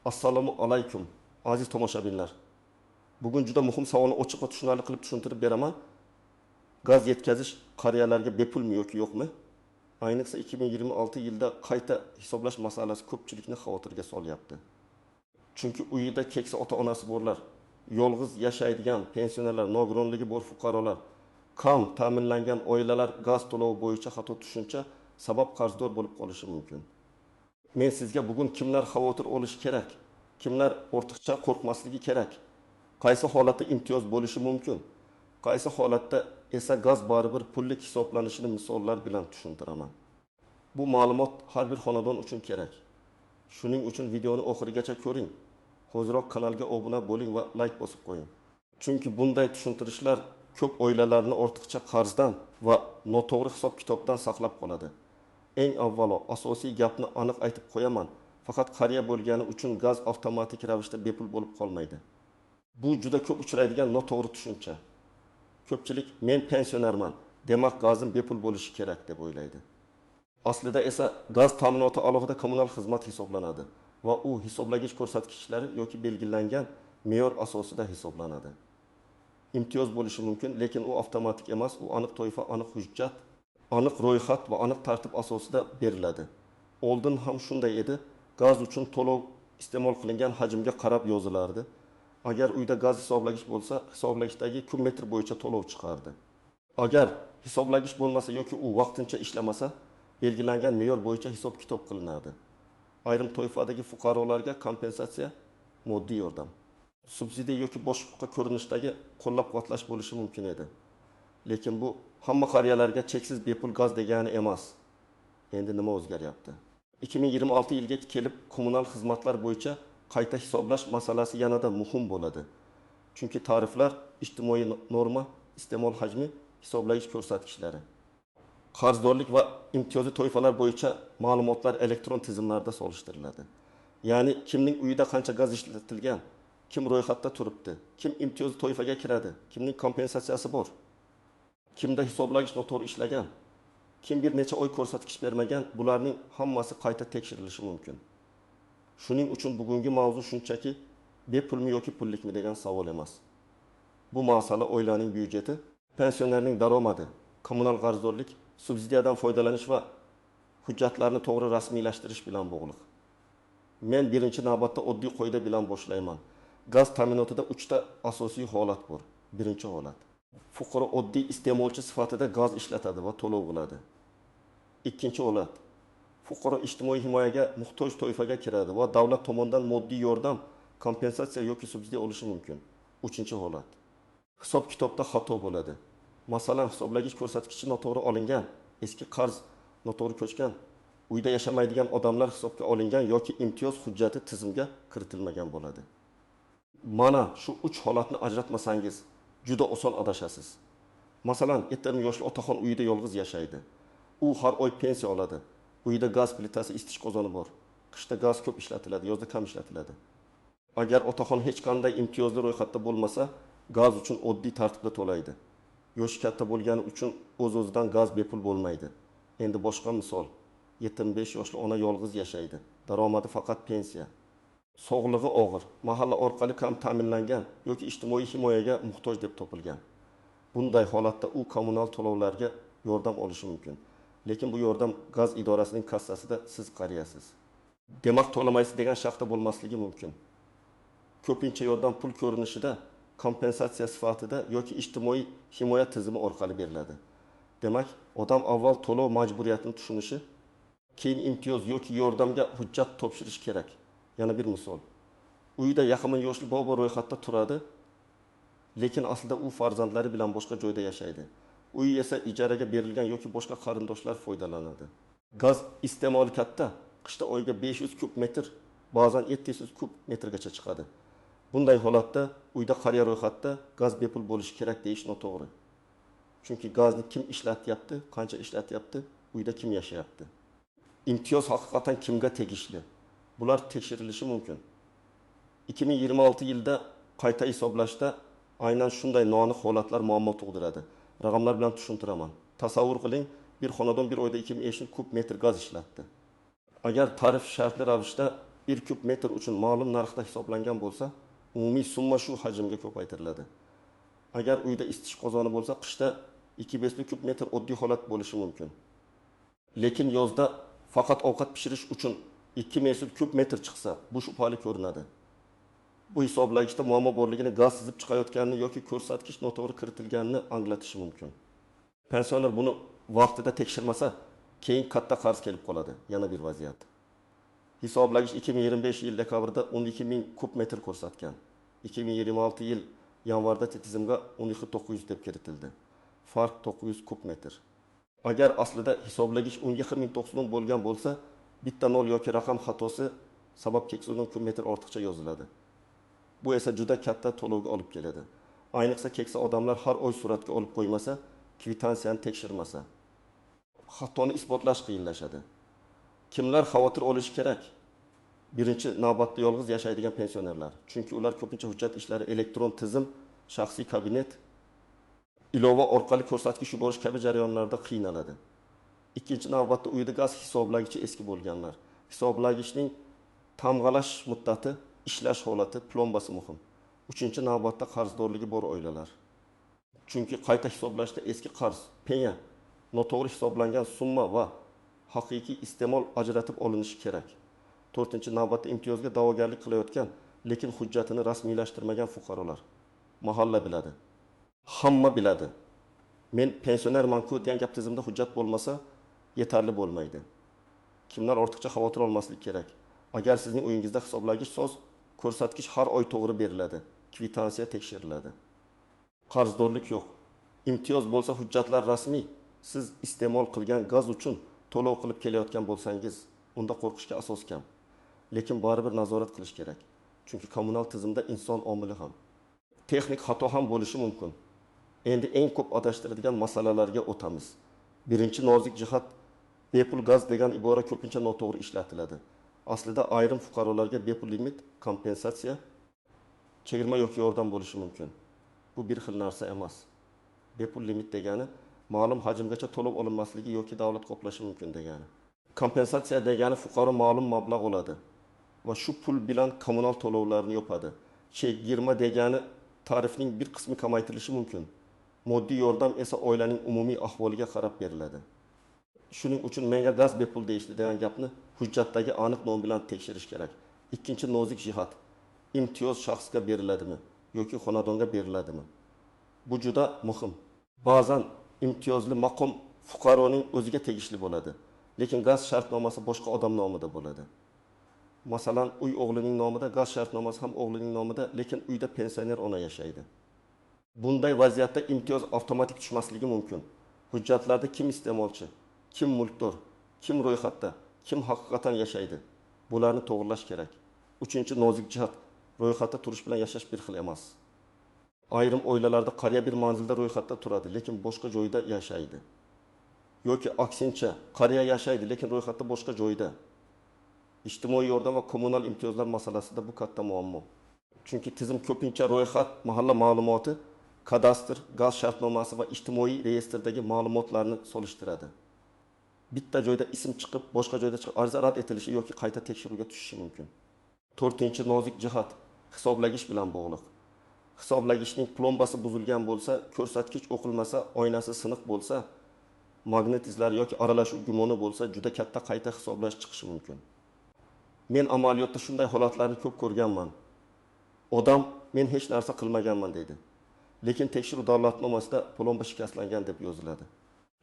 Assalomu alaykum, aziz tomoshabinlar. Bugun juda muhim savolni ochiq va tushunarli qilib tushuntirib beraman. Gaz yetkazish qariyalarga bepulmi yoki yo'qmi? Ayniqsa 2026 yilda qayta hisoblash masalasi ko'pchilikni xavotirga solyapti. Chunki uyida keksa ota-onasi borlar, yolg'iz yashaydigan pensionerlar, nogironligi bor fuqarolar, kam ta'minlangan oilalar gaz to'lovi bo'yicha xato tushuncha sabab qarzdor bo'lib qolishi mumkin. Men sizga bugun kimlar xavotir olishi kerak, kimlar ortiqcha qo'rqmasligi kerak, qaysi holatda imtiyoz bo'lishi mumkin, qaysi holatda esa gaz baribir pullik hisoblanishini misollar bilan tushuntiraman. Bu ma'lumot har bir xonadon uchun kerak. Shuning uchun videoni oxirigacha ko'ring. Hoziroq kanalga obuna bo'ling va like bosib qo'ying. Chunki bunday tushuntirishlar ko'p oilalarni ortiqcha qarzdan va noto'g'ri hisob-kitobdan saqlab qoladi. Eng avvalo asosiy gapni aniq aytib qo'yaman. Faqat qariya bo'lgani uchun gaz avtomatik ravishda bepul bo'lib qolmaydi. Bu juda ko'p uchraydigan noto'g'ri tushuncha. Ko'pchilik men pensionerman, demak gazim bepul bo'lishi kerak deb o'ylaydi. Aslida esa gaz ta'minoti alohida kommunal xizmat hisoblanadi va u hisoblagich ko'rsatkichlari yoki belgilangan me'yor asosida hisoblanadi. Imtiyoz bo'lishi mumkin, lekin u avtomatik emas, u aniq toifa, aniq hujjat, aniq ro'yxat va aniq tartib asosida beriladi. Oldin ham shunday edi. Gaz uchun to'lov iste'mol qilingan hajmga qarab yozilardi. Agar uyda gaz hisoblagich bo'lsa, hisoblagichdagi kub metr bo'yicha to'lov chiqardi. Agar hisoblagich bo'lmasa yoki u vaqtincha ishlamasa, belgilangan me'yor bo'yicha hisob-kitob qilinadi. Ayrim toifadagi fuqarolarga kompensatsiya, moddiy yordam, subsidiya yoki boshqa ko'rinishdagi qo'llab-quvvatlash bo'lishi mumkin edi. Lekin bu hamma qariyalarga cheksiz bepul gaz degani emas. Endi nima o'zgaryapti? 2026 yilga kelib kommunal xizmatlar bo'yicha qayta hisoblash masalasi yanada muhim bo'ladi. Chunki tariflar, ijtimoiy norma, iste'mol hajmi, hisoblagich ko'rsatkichlari, qarzdorlik va imtiyozli toifalar bo'yicha ma'lumotlar elektron tizimlarda solishtiriladi. Ya'ni kimning uyida qancha gaz ishlatilgan, kim ro'yxatda turibdi, kim imtiyozli toifaga kiradi, kimning kompensatsiyasi bor, kimda hisoblagich noto'g'ri ishlagan, kim bir necha oy ko'rsatkich bermagan, bularning hammasi qayta tekshirilishi mumkin. Shuning uchun bugungi mavzu shunchaki bepulmi yoki pullikmi degan savol emas. Bu masala oilaning byudjeti, pensionerning daromadi, kommunal qarzdorlik, subsidiyadan foydalanish va hujjatlarni to'g'ri rasmiylashtirish bilan bog'liq. Men birinchi navbatda oddiy qoida bilan boshlayman. Gaz ta'minotida 3 ta asosiy holat bor. Birinchi holat: fuqaro oddiy iste'molchi sifatida gaz ishlatadi va to'lov qiladi. Ikkinchi holat: fuqaro ijtimoiy himoyaga muhtoj toifaga kiradi va davlat tomonidan moddiy yordam, kompensatsiya yoki subsidiya olishi mumkin. Uchinchi holat: hisob-kitobda xato bo'ladi. Masalan, hisoblagich ko'rsatkichi noto'g'ri olingan, eski qarz noto'g'ri ko'chgan, uyda yashamaydigan odamlar hisobga olingan yoki imtiyoz hujjati tizimga kiritilmagan bo'ladi. Mana shu 3 holatni ajratmasangiz, juda oson adashasiz. Masalan, 70 yoshli otaxon uyida yolg'iz yashaydi. U har oy pensiya oladi. Uyda gaz plitasi, isitish qozoni bor. Qishda gaz ko'p ishlatiladi, yozda kam ishlatiladi. Agar otaxon hech qanday imtiyozli ro'yxatda bo'lmasa, gaz uchun oddiy tartibda to'laydi. Yoshi katta bo'lgani uchun o'z-o'zidan gaz bepul bo'lmaydi. Endi boshqa misol. 75 yoshli ona yolg'iz yashaydi. Daromadi faqat pensiya. Sog'lig'i og'ir, mahalla orqali kam ta'minlangan yoki ijtimoiy himoyaga muhtoj deb topilgan. Bunday holatda u kommunal to'lovlarga yordam olishi mumkin. Lekin bu yordam gaz idorasining kassasida, siz qariyasiz. Demak, to'lamaysiz degan shaxta bo'lmasligi mumkin. Ko'pincha yordam pul ko'rinishida, kompensatsiya sifatida yoki ijtimoiy himoya tizimi orqali beriladi. Demak, odam avval to'lov majburiyatini tushunishi, keyin imtiyoz yoki yordamga hujjat topshirish kerak. Yana bir misol. Uyda yaqin yoshli bobo ro'yxatda turadi, lekin aslida u farzandlari bilan boshqa joyda yashaydi. Uy esa ijaraga berilgan yoki boshqa qarindoshlar foydalanadi. Gaz iste'moli katta, qishda oyga 500 kub metr, ba'zan 700 kub metrgacha chiqadi. Bunday holatda uyda qariya ro'yxatda gaz bepul bo'lishi kerak deyish noto'g'ri. Chunki gazni kim ishlatyapti, qancha ishlatyapti, uyda kim yashayapti? Imtiyoz haqiqatan kimga tegishli? Bular tekshirilishi mumkin. 2026 yilda qayta hisoblashda aynan shunday noaniq holatlar muammo tug'diradi. Raqamlar bilan tushuntiraman. Tasavvur qiling, bir xonadon bir oyda 2050 kub metr gaz ishlatdi. Agar tarif shartli ravishda 1 kub metr uchun ma'lum narxda hisoblangan bo'lsa, umumiy summa shu hajmga ko'paytiriladi. Agar uyda isitish qozoni bo'lsa, qishda 2-5 kub metr oddiy holat bo'lishi mumkin. Lekin yozda faqat ovqat pishirish uchun 2 kub metr chiqsa, bu shubhali ko'rinadi. Bu hisoblagichda muammo borligini, gaz sizib chiqayotganini yoki ko'rsatkich noto'g'ri kiritilganini anglatishi mumkin. Pensioner buni vaqtida tekshirmasa, keyin katta qarz kelib qoladi. Yana bir vaziyat. Hisoblagich 2025 yil dekabrda 12.000 kub metr ko'rsatgan. 2026 yil yanvarda tizimga 12.900 deb kiritildi. Farq 900 kub metr. Agar aslida hisoblagich 10.090 bo'lgan bo'lsa, bitta nol yoki raqam xatosi sabab keksilgan kub metr ortiqcha yoziladi. Bu esa juda katta to'lovga olib keladi. Ayniqsa keksa odamlar har oy suratga olib qo'ymasa, kvitansiyani tekshirmasa, xatoni isbotlash qiyinlashadi. Kimlar xavotir olishi kerak? Birinchi navbatda yolg'iz yashaydigan pensionerlar. Chunki ular ko'pincha hujjat ishlari, elektron tizim, shaxsiy kabinet, ilova orqali ko'rsatkich yuborish kabi jarayonlarda qiynaladi. Ikkinchi navbatda uyda gaz hisoblagichi eski bo'lganlar. Hisoblagichning tamg'alash muddati, ishlash holati, plombasi muhim. Uchinchi navbatda qarzdorligi bor oilalar. Chunki qayta hisoblashda eski qarz, penya, noto'g'ri hisoblangan summa va haqiqiy iste'mol ajratib olinishi kerak. To'rtinchi navbatda imtiyozga da'vogarlik qilayotgan, lekin hujjatini rasmiylashtirmagan fuqarolar. Mahalla biladi. Hamma biladi. Men pensionerman-ku degan gap tizimda hujjat bo'lmasa, yetarli bo'lmaydi. Kimlar ortiqcha xavotir olmaslik kerak. Agar sizning uyingizda hisoblagich soz, ko'rsatkich har oy to'g'ri beriladi. Kvitansiya tekshiriladi. Qarzdorlik yo'q. Imtiyoz bo'lsa hujjatlar rasmiy. Siz iste'mol qilgan gaz uchun to'lov qilib kelayotgan bo'lsangiz, unda qo'rqishga asos kam. Lekin baribir nazorat qilish kerak. Chunki kommunal tizimda inson omili ham, texnik xato ham bo'lishi mumkin. Endi eng ko'p adashtiradigan masalalarga o'tamiz. Birinchi nozik jihat, bepul gaz degan ibora ko'pincha noto'g'ri ishlatiladi. Aslida ayrim fuqarolarga bepul limit, kompensatsiya, chegirma yoki yordam bo'lishi mumkin. Bu bir xil narsa emas. Bepul limit degani ma'lum hajmgacha to'lov olinmasligi yoki davlat qoplashi mumkin degani. Kompensatsiya degani fuqaro ma'lum mablag' oladi va shu pul bilan kommunal to'lovlarni yopadi. Chegirma degani tarifning bir qismi kamaytirilishi mumkin. Moddiy yordam esa oilaning umumiy ahvoliga qarab beriladi. Shuning uchun menga gaz bepul deyishdi degan gapni hujjatdagi aniq nom bilan tekshirish kerak. Ikkinchi nozik jihat, imtiyoz shaxsga beriladimi yoki xonadonga beriladimi? Bu juda muhim. Ba'zan imtiyozli maqom fuqaroning o'ziga tegishli bo'ladi, lekin gaz shartnomasi boshqa odam nomida bo'ladi. Masalan, uy o'g'lining nomida, gaz shartnomasi ham o'g'lining nomida, lekin uyda pensioner ona yashaydi. Bunday vaziyatda imtiyoz avtomatik tushmasligi mumkin. Hujjatlarda kim iste'molchi, kim mulkdor, kim ro'yxatda, kim haqiqatan yashaydi, bularni to'g'rilash kerak. Uchinchi nozik jihat, ro'yxatda turish bilan yashash bir xil emas. Ayrim oilalarda qariya bir manzilda ro'yxatda turadi, lekin boshqa joyda yashaydi. Yoki aksincha, qariya yashaydi, lekin ro'yxatda boshqa joyda. İjtimoiy yordam va kommunal imtiyozlar masalasida bu katta muammo. Chunki tizim ko'pincha ro'yxat, mahalla ma'lumoti, kadastr, gaz shartnomasi va ijtimoiy reyestrdagi ma'lumotlarni solishtiradi. Bitta joyda ism chiqib, boshqa joyda chiqib ariza rad etilishi yoki qayta tekshiruvga tushishi mumkin. To'rtinchi nozik jihat, hisoblagich bilan bog'liq. Hisoblagichning plombasi buzilgan bo'lsa, ko'rsatkich o'qilmasa, oynasi siniq bo'lsa, magnit izlari yoki aralashuv gumoni bo'lsa, juda katta qayta hisoblash chiqishi mumkin. Men amaliyotda shunday holatlarni ko'p ko'rganman. Odam men hech narsa qilmaganman deydi. Lekin tekshiruv davlatnomasida plomba shikastlangan deb yoziladi.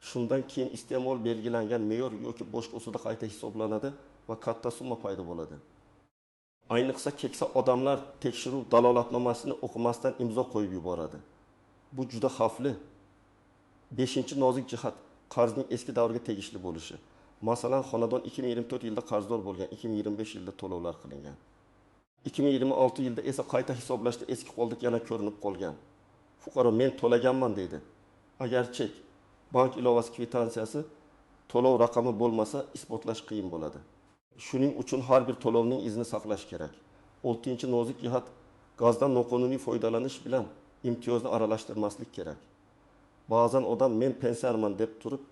Shundan keyin iste'mol belgilangan me'yor yoki boshqa usulda qayta hisoblanadi va katta summa paydo bo'ladi. Ayniqsa keksa odamlar tekshiruv dalolatnomasini o'qimasdan imzo qo'yib yuboradi. Bu juda xavfli. 5-nozik jihat, qarzning eski davrga tegishli bo'lishi. Masalan, xonadon 2024 yilda qarzdor bo'lgan, 2025 yilda to'lovlar qilingan. 2026 yilda esa qayta hisoblashda eski qoldik yana ko'rinib qolgan. Fuqaro men to'laganman deydi. Agar chek, bank ilovasi kvitansiyasi, to'lov raqami bo'lmasa isbotlash qiyin bo'ladi. Shuning uchun har bir to'lovning izini saqlash kerak. 6-nozik jihat, gazdan noqonuniy foydalanish bilan imtiyozni aralashtirmaslik kerak. Ba'zan odam men pensionerman deb turib,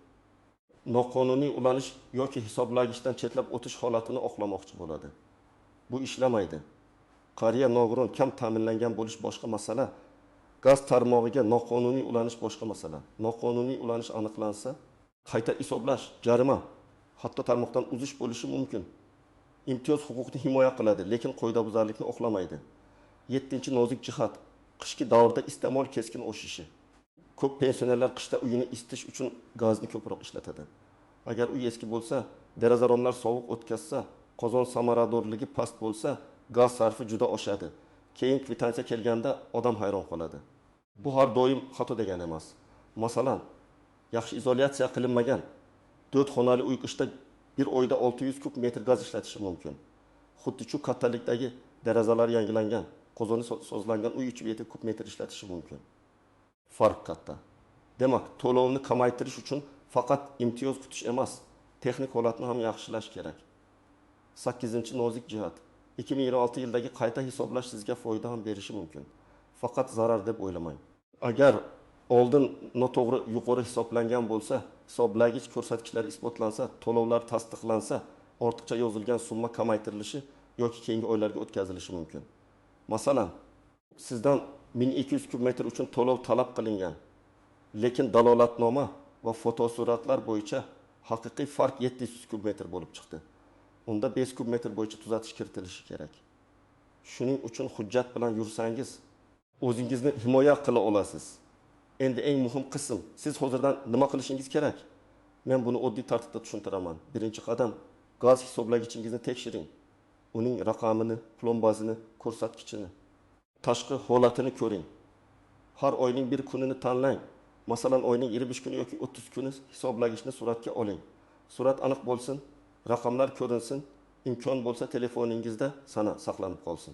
noqonuniy ulanish yoki hisoblagichdan chetlab o'tish holatini oqlamoqchi bo'ladi. Bu ishlamaydi. Qariya nogiron kam ta'minlangan bo'lish boshqa masala. Gaz tarmog'iga noqonuniy ulanish boshqa masala. Noqonuniy ulanish aniqlansa, qayta hisoblash, jarima, hatto tarmoqdan uzish bo'lishi mumkin. Imtiyoz huquqni himoya qiladi, lekin qoidabuzarlikni oqlamaydi. 7-nozik jihat, qishki davrda iste'mol keskin oshishi. Ko'p pensionerlar qishda uyini isitish uchun gazni ko'proq ishlatadi. Agar uy eski bo'lsa, deraza romlar sovuq o'tkazsa, qozon samaradorligi past bo'lsa, gaz sarfi juda oshadi. Keyin kvitansiya kelganda odam hayron qoladi. Bu har doim xato degani emas. Masalan, yaxshi izolyatsiya qilinmagan 4 xonali uy qishda bir oyda 600 kub metr gaz ishlatishi mumkin. Xuddi shu kattalikdagi derazalar yangilangan, qozoni sozlangan uy 3 kub metr ishlatishi mumkin. Farq katta. Demak, to'lovni kamaytirish uchun faqat imtiyoz kutish emas, texnik holatni ham yaxshilash kerak. 8-nozik jihat. 2026 yildagi qayta hisoblash sizga foyda ham berishi mumkin. Faqat zarar deb o'ylamang. Agar oldin noto'g'ri yuqori hisoblangan bo'lsa, hisoblagich ko'rsatkichlari isbotlansa, to'lovlar tasdiqlansa, ortiqcha yozilgan summa kamaytirilishi yoki keyingi oylarga o'tkazilishi mumkin. Masalan, sizdan 1200 kub metr uchun to'lov talab qilingan, lekin dalolatnoma va fotosuratlar bo'yicha haqiqiy farq 700 kub metr bo'lib chiqdi. Unda 5 kub metr bo'yicha tuzatish kiritilishi kerak. Shuning uchun hujjat bilan yursangiz, o'zingizni himoya qila olasiz. Endi eng muhim qism, siz hozirdan nima qilishingiz kerak? Men buni oddiy tartibda tushuntiraman. Birinchi qadam, gaz hisoblagichingizni tekshiring. Uning raqamini, plombasini, ko'rsatkichini, tashqi holatini ko'ring. Har oyning bir kunini tanlang. Masalan, oyning 25 kuni yoki 30 kuni hisoblagichni suratga oling. Surat aniq bo'lsin, raqamlar ko'rinsin, imkon bo'lsa telefoningizda sana saqlanib qolsin.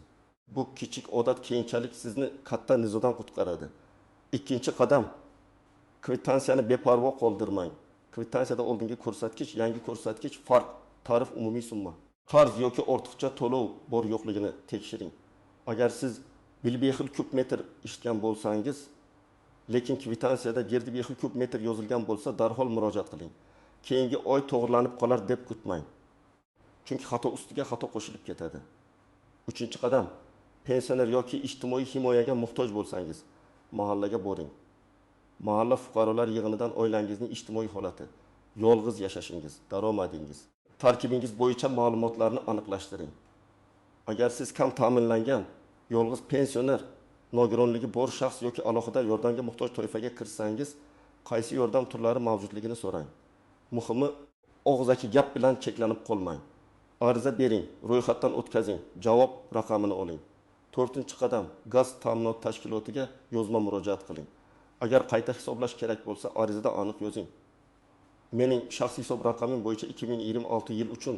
Bu kichik odat keyinchalik sizni katta nizodan qutqaradi. Ikkinchi qadam, kvitansiyani beparvo qoldirmang. Kvitansiyada oldingi ko'rsatkich, yangi ko'rsatkich farq, tarif umumiy summa. Qarz yoki ortiqcha to'lov bor yo'qligini tekshiring. Agar siz bilbexil kub metr ishlatgan bo'lsangiz, lekin kvitansiyada berbexil kub metr yozilgan bo'lsa, darhol murojaat qiling. Keyingi oy to'g'rilanib qolar deb kutmang. Chunki xato ustiga xato qo'shilib ketadi. Uchinchi qadam, pensioner yoki ijtimoiy himoyaga muhtoj bo'lsangiz, mahallaga boring. Mahalla fuqarolar yig'inidan oilangizning ijtimoiy holati, yolg'iz yashashingiz, daromadingiz, tarkibingiz bo'yicha ma'lumotlarni aniqlashtiring. Agar siz kam ta'minlangan, yolg'iz pensioner, nogironligi bor shaxs yoki alohida yordamga muhtoj toifaga kirsangiz, qaysi yordam turlari mavjudligini so'rang. Muhimi, og'zaki gap bilan cheklanib qolmang. Ariza bering, ro'yxatdan o'tkazing, javob raqamini oling. 4-qadam, gaz ta'minot tashkilotiga yozma murojaat qiling. Agar qayta hisoblash kerak bo'lsa, arizada aniq yozing. Mening shaxsiy hisob raqamim bo'yicha 2026 yil uchun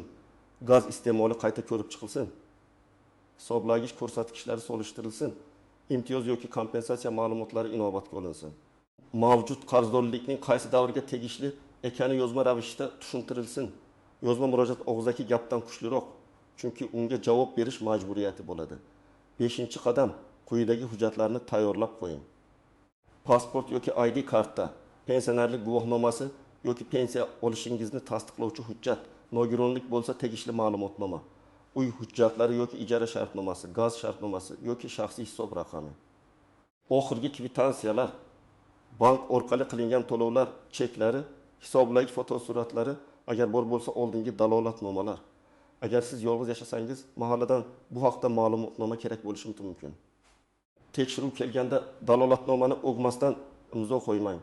gaz iste'moli qayta ko'rib chiqilsin. Hisoblagich ko'rsatkichlari solishtirilsin. Imtiyoz yoki kompensatsiya ma'lumotlari inobatga olinsin. Mavjud qarzdorlikning qaysi davrga tegishli ekani yozma ravishda tushuntirilsin. Yozma murojaat og'zaki gapdan kuchliroq, chunki unga javob berish majburiyati bo'ladi. 5-qadam, quyidagi hujjatlarni tayyorlab qo'ying. Pasport yoki ID karta, pensionerlik guvohnomasi yoki pensiya olishingizni tasdiqlovchi hujjat, nogironlik bo'lsa tegishli ma'lumotnoma, uy hujjatlari yoki ijara shartnomasi, gaz shartnomasi yoki shaxsiy hisob raqami. Oxirgi kvitansiyalar, bank orqali qilingan to'lovlar cheklari, hisoblagich fotosuratlari, agar bor bo'lsa oldingi dalolatnomalar. Agar siz yolg'iz yashasangiz, mahalladan bu haqda ma'lumotnoma kerak bo'lishi mumkin. Tekshiruv kelganda dalolatnomani o'qimasdan imzo qo'ymang.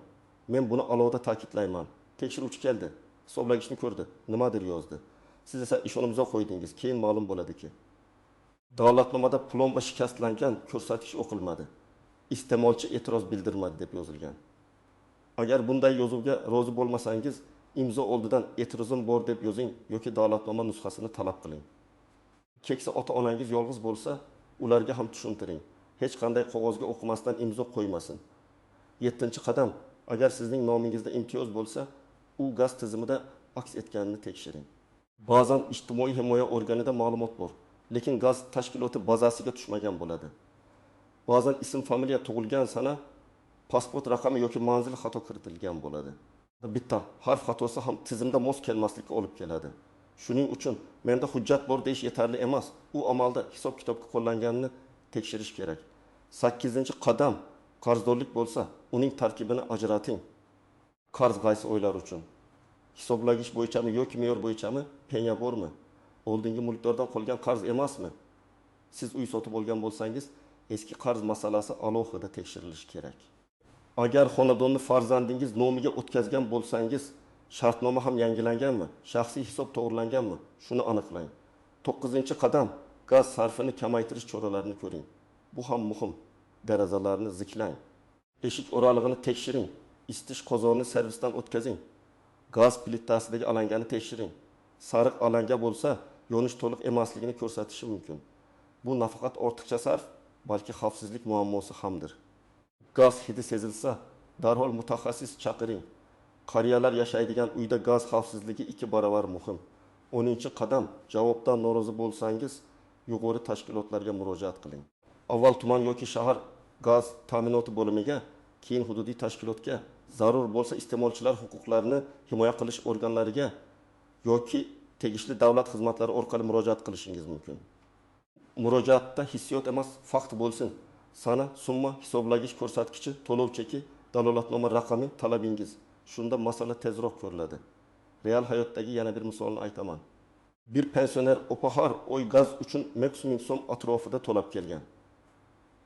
Men buni alohida ta'kidlayman. Tekshiruvchi keldi, hisoblagichni ko'rdi, nimadir yozdi. Siz esa ishonib imzo qo'ydingiz. Keyin ma'lum bo'ladiki, dalolatnomada plomba shikastlangan, ko'rsatkich o'qilmadi. Iste'molchi e'tiroz bildirmadi deb yozilgan. Agar bunday yozuvga rozi bo'lmasangiz, imzo oldidan e'tirozim bor deb yozing yoki dalolatnoma nusxasini talab qiling. Keksa ota-onangiz yolg'iz bo'lsa, ularga ham tushuntiring. Hech qanday qog'ozga o'qimasdan imzo qo'ymasin. 7-qadam, agar sizning nomingizda imtiyoz bo'lsa, u gaz tizimida aks etganini tekshiring. Ba'zan ijtimoiy himoya organida ma'lumot bor, lekin gaz tashkiloti bazasiga tushmagan bo'ladi. Ba'zan ism, familiya, tug'ilgan sana, pasport raqami yoki manzil xato kiritilgan bo'ladi. Bitta harf xatosi ham tizimda mos kelmaslikka olib keladi. Shuning uchun menda hujjat bor deyish yetarli emas. U amalda hisob-kitobga qo'llanganini tekshirish kerak. 8-qadam qarzdorlik bo'lsa, uning tarkibini ajrating. Qarz qaysi oylar uchun? Hisoblagich bo'yichami yoki me'yor bo'yichami? Penya bormi? Oldingi mulkdordan qolgan qarz emasmi? Siz uy sotib olgan bo'lsangiz, eski qarz masalasi alohida tekshirilishi kerak. Agar xonadonni farzandingiz nomiga o'tkazgan bo'lsangiz, shartnoma ham yangilanganmi? Shaxsiy hisob to'g'rilanganmi? Shuni aniqlang. 9-qadam gaz sarfini kamaytirish choralarini ko'ring. Bu ham muhim. Derazalarni ziklang. Eshik o'ralig'ini tekshiring. Isitish qozonini servisdan o'tkazing. Gaz plitasidagi alangani tekshiring. Sariq alanga bo'lsa, yonish to'liq emasligini ko'rsatishi mumkin. Bu nafaqat ortiqcha sarf, balki xavfsizlik muammosi hamdir. Gaz hidi sezilsa, darhol mutaxassis chaqiring. Qariyalar yashaydigan uyda gaz xavfsizligi 2 barobar muhim. 10-qadam javobdan norozi bo'lsangiz, yuqori tashkilotlarga murojaat qiling. Avval tuman yoki shahar gaz ta'minoti bo'limiga, keyin hududiy tashkilotga, zarur bo'lsa iste'molchilar huquqlarini himoya qilish organlariga yoki tegishli davlat xizmatlari orqali murojaat qilishingiz mumkin. Murojaatda hissiyot emas, fakt bo'lsin. Sana, summa, hisoblagich ko'rsatkichi, to'lov cheki, dalolatnoma raqami, talabingiz. Shunda masala tezroq ko'riladi. Real hayotdagi yana bir misolni aytaman. Bir pensioner opahar oy gaz uchun maksimum so'm atrofida to'lab kelgan.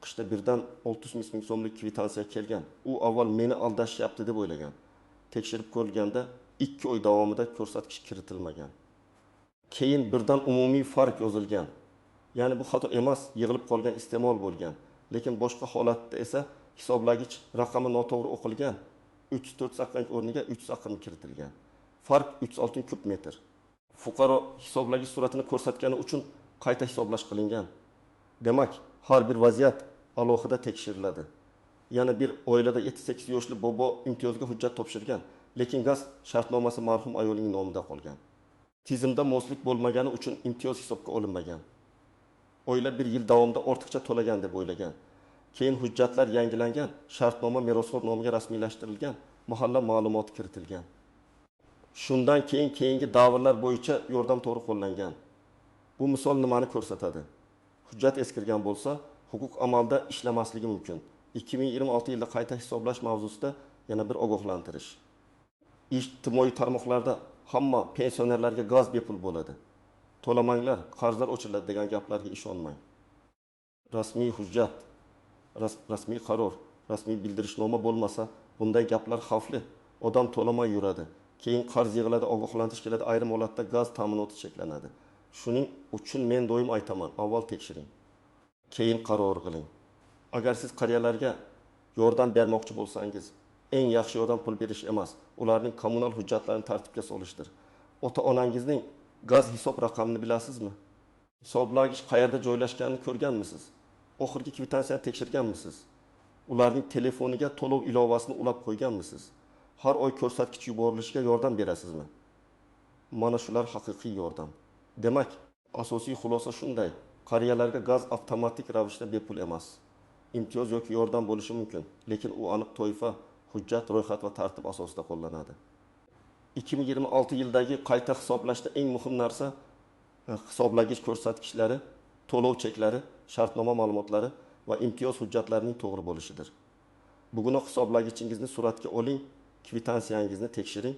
Qishda birdan 600 ming so'mlik kvitansiya kelgan. U avval meni aldashyapti deb o'ylagan. Tekshirib ko'rilganda 2 oy davomida ko'rsatkich kiritilmagan. Keyin birdan umumiy farq yozilgan. Ya'ni bu xato emas, yig'ilib qolgan iste'mol bo'lgan. Lekin boshqa holatda esa hisoblagich raqami noto'g'ri o'qilgan. 304 saqlanch o'rniga 3 saqim kiritilgan. Farq 36 kub metr. Fuqaro hisoblagich suratini ko'rsatgani uchun qayta hisoblash qilingan. Demak, har bir vaziyat alohida tekshiriladi. Yana bir oilada 7-8 yoshli bobo imtiyozga hujjat topshirgan, lekin gaz shartnomasi marhum ayolning nomida qolgan. Tizimda moslik bo'lmagani uchun imtiyoz hisobga olinmagan. Oila 1 yil davomida ortiqcha to'lagan deb o'ylagan. Keyin hujjatlar yangilangan, shartnoma merosxo'r nomiga rasmiylashtirilgan, mahalla ma'lumoti kiritilgan. Shundan keyingi davrlar bo'yicha yordam to'g'ri qo'llangan. Bu misol nimani ko'rsatadi? Hujjat eskirgan bo'lsa, huquq amalda ishlamasligi mumkin. 2026 yilda qayta hisoblash mavzusida yana bir ogohlantirish. Ijtimoiy tarmoqlarda hamma pensionerlarga gaz bepul bo'ladi. To'lamanglar, qarzlar o'chiriladi degan gaplarga ishonmang. Rasmiy hujjat, rasmiy qaror, rasmiy bildirishnoma bo'lmasa, bunday gaplar xavfli. Odam to'lamay yuradi. Keyin qarz yig'iladi, ogohlantirish keladi, ayrim holatda gaz ta'minoti cheklanadi. Shuning uchun men doim aytaman, avval tekshiring, keyin qaror qiling. Agar siz qariyalarga yordam bermoqchi bo'lsangiz, eng yaxshi yordam pul berish emas, ularning kommunal hujjatlarini tartibga solishdir. Ota-onangizning gaz hisob raqamini bilasizmi? Hisoblagich qayerda joylashganini ko'rganmisiz? Oxirgi kvitansiyani tekshirganmisiz? Ularning telefoniga to'lov ilovasini ulab qo'yganmisiz? Har oy ko'rsatkich yuborilishiga yordam berasizmi? Mana shular haqiqiy yordam. Demak, asosiy xulosa shunday: qariyalarga gaz avtomatik ravishda bepul emas. Imtiyoz yoki yordam bo'lishi mumkin, lekin u aniq toifa, hujjat, ro'yxat va tartib asosida qo'llanadi. 2026 yildagi qayta hisoblashda eng muhim narsa hisoblagich ko'rsatkichlari, to'lov cheklari, shartnoma ma'lumotlari va imtiyoz hujjatlarining to'g'ri bo'lishidir. Bugunoq hisoblagichingizni suratga oling, kvitansiyangizni tekshiring.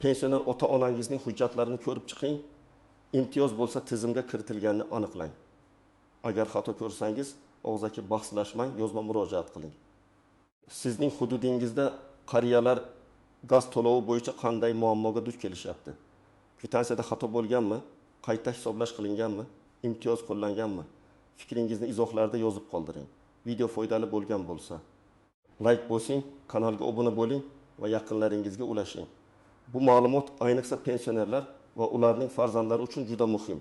Pensioner ota-onangizning hujjatlarini ko'rib chiqing. Imtiyoz bo'lsa tizimga kiritilganini aniqlang. Agar xato ko'rsangiz, og'zaki bahslashmang, yozma murojaat qiling. Sizning hududingizda qariyalar gaz to'lovi bo'yicha qanday muammoga duch kelishyapti? Kvitansiyada xato bo'lganmi? Qayta hisoblash qilinganmi? Imtiyoz qo'llanganmi? Fikringizni izohlarda yozib qoldiring. Video foydali bo'lgan bo'lsa, like bosing, kanalga obuna bo'ling va yaqinlaringizga ulashing. Bu ma'lumot ayniqsa pensionerlar va ularning farzandlari uchun juda muhim.